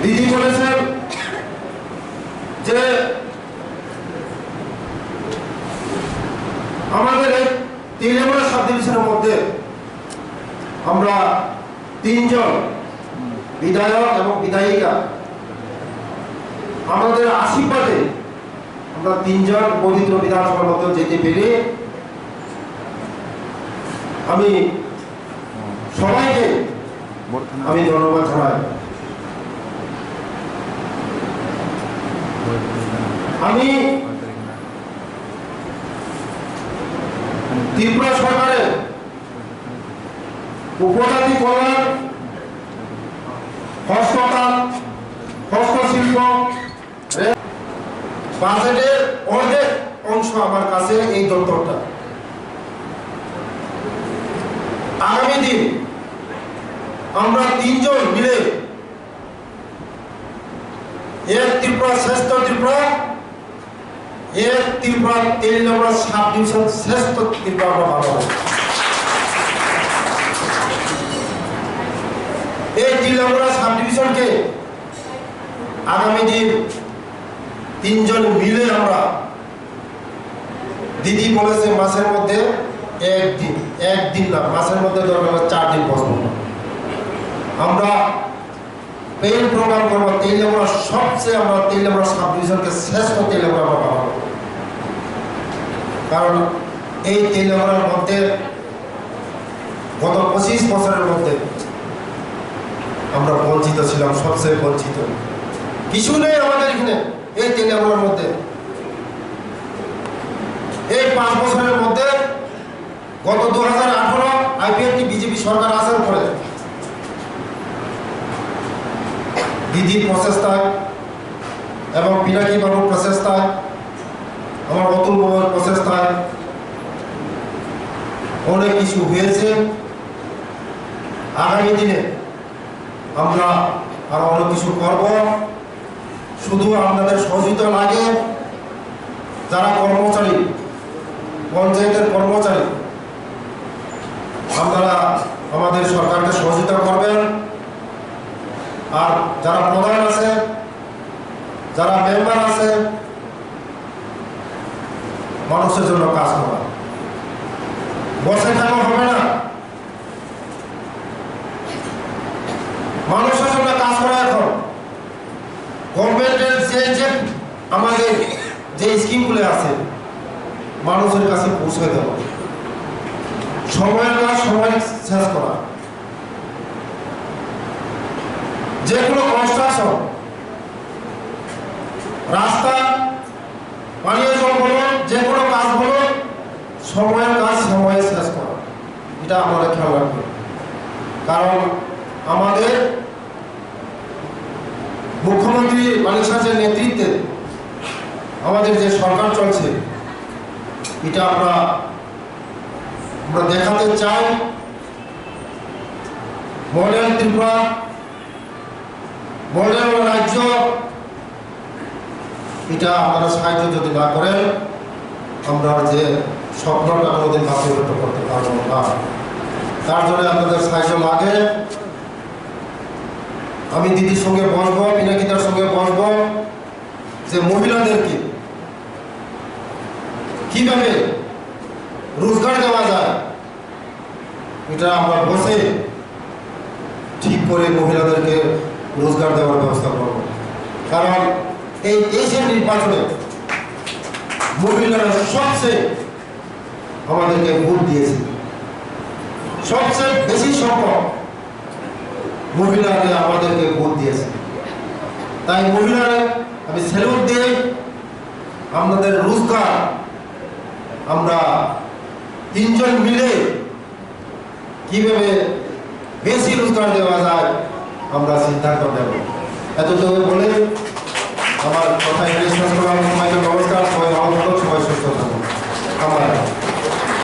দিদি বলেছেন যে আমাদের এই তেলেঙ্গানা সাব ডিভিশনের মধ্যে আমরা 3 জন বিধায়ক এবং বিধায়িকা আমাদের আশীর্বাদে আমরা 3 জন পবিত্র বিধানসভার মধ্যে যেতে পেরে আমি সবাইকে আমি ধন্যবাদ জানাই। আমি ত্রিপুরা সরকারের উপজাতি কল্যাণ, হস্ততাঁত, হস্তশিল্প বাজেটের অর্ধেক অংশ আমার কাছে এই দপ্তরটা। আগামী দিন আমরা 3 জন মিলে এক ত্রিপুরা শ্রেষ্ঠ ত্রিপুরা, এক ত্রিপুরা তেলেঙ্গানা সাব ডিভিশন শ্রেষ্ঠ ত্রিপুরা আমরা বানাবো। এই তেলেঙ্গানা সাব ডিভিশনকে আগামী দিন 3 জন মিলে আমরা, দিদি বলেছে মাসের মধ্যে একদিন না, মাসের মধ্যে দরকার 4 দিন বসবো। আমরা পেইন প্রোগ্রাম করবো তেলেঙ্গানা সবচেয়ে, আমরা তেলেঙ্গানা সাব ডিভিশনকে শ্রেষ্ঠ তেলেঙ্গানা আমরা বানাবো। কারণ এই তেলেঙ্গানার মধ্যে গত 25 বছরের মধ্যে আমরা বঞ্চিত ছিলাম, সবচেয়ে বঞ্চিত। কিছু নেই আমাদের এখানে এই তেলেঙ্গানার মধ্যে। এই 5 বছরের মধ্যে গত 2018 আইপিএফটি বিজেপি সরকার আসার পরে দিদির প্রচেষ্টায় এবং পিনাকি বাবুর প্রচেষ্টায়, আমার অতুল বাবুর প্রচেষ্টায় অনেক কিছু হয়েছে। আগামী দিনে আমরা আরো অনেক কিছু করব। শুধু আপনাদের সহযোগিতা লাগে। যারা কর্মচারী, পঞ্চায়েতের কর্মচারী, আপনারা আমাদের সরকারকে সহযোগিতা করবেন। আর যারা প্রধান আছে, যারা মেম্বার আছে, মানুষের জন্য কাজ করা, বসে থাকা হবে না, মানুষের জন্য কাজ করা। এখন গভর্নমেন্টের যে আমাদের যে স্কিমগুলো আছে মানুষের কাছে পৌঁছে দেওয়া, সময়ের কাজ সময় শেষ করা, যে কোনো কনস্ট্রাকশন, রাস্তা, পানীয় জল বলুন, যে কোনো কাজ বলুন, সময়ের কাজ সময়ে শেষ করা, এটা আমাদের খেয়াল রাখবে। কারণ আমাদের মুখ্যমন্ত্রী মানিক সাহেবের নেতৃত্বে আমাদের যে সরকার চলছে, এটা আমরা দেখাতে চাই মডেল ত্রিপুরা, মডেল রাজ্য। এটা আপনারা সাহায্য যদি না করেন, আমরা যে স্বপ্নটা কোনোদিন বাস্তবায়িত করতে পারবো না। তার জন্য আপনাদের সাহায্য লাগে। আমি দিদির সঙ্গে বসবো, পিনাকিতার সঙ্গে বসবো, যে মহিলাদেরকে কিভাবে রোজগার দেওয়া যায়, এটা আমরা বসে ঠিক করে মহিলাদেরকে রোজগার দেওয়ার ব্যবস্থা করব। কারণ এই দেশের নির্বাচনে মহিলারা সবচেয়ে আমাদেরকে ভোট দিয়েছে, সবচেয়ে বেশি সংখ্যক মহিলারা আমাদেরকে ভোট দিয়েছে। তাই মহিলারা আমি স্যালুট দিই। আমাদের রোজগার আমরা 3 জন মিলে কিভাবে বেশি রোজগার দেওয়া যায় আমরা সিদ্ধান্ত নেব। এতটুকু বলে আমার কথা শেষ করলাম। সবাইকে নমস্কার, সবাই ভালো থাকুন, সবাই সুস্থ থাকুন। আমার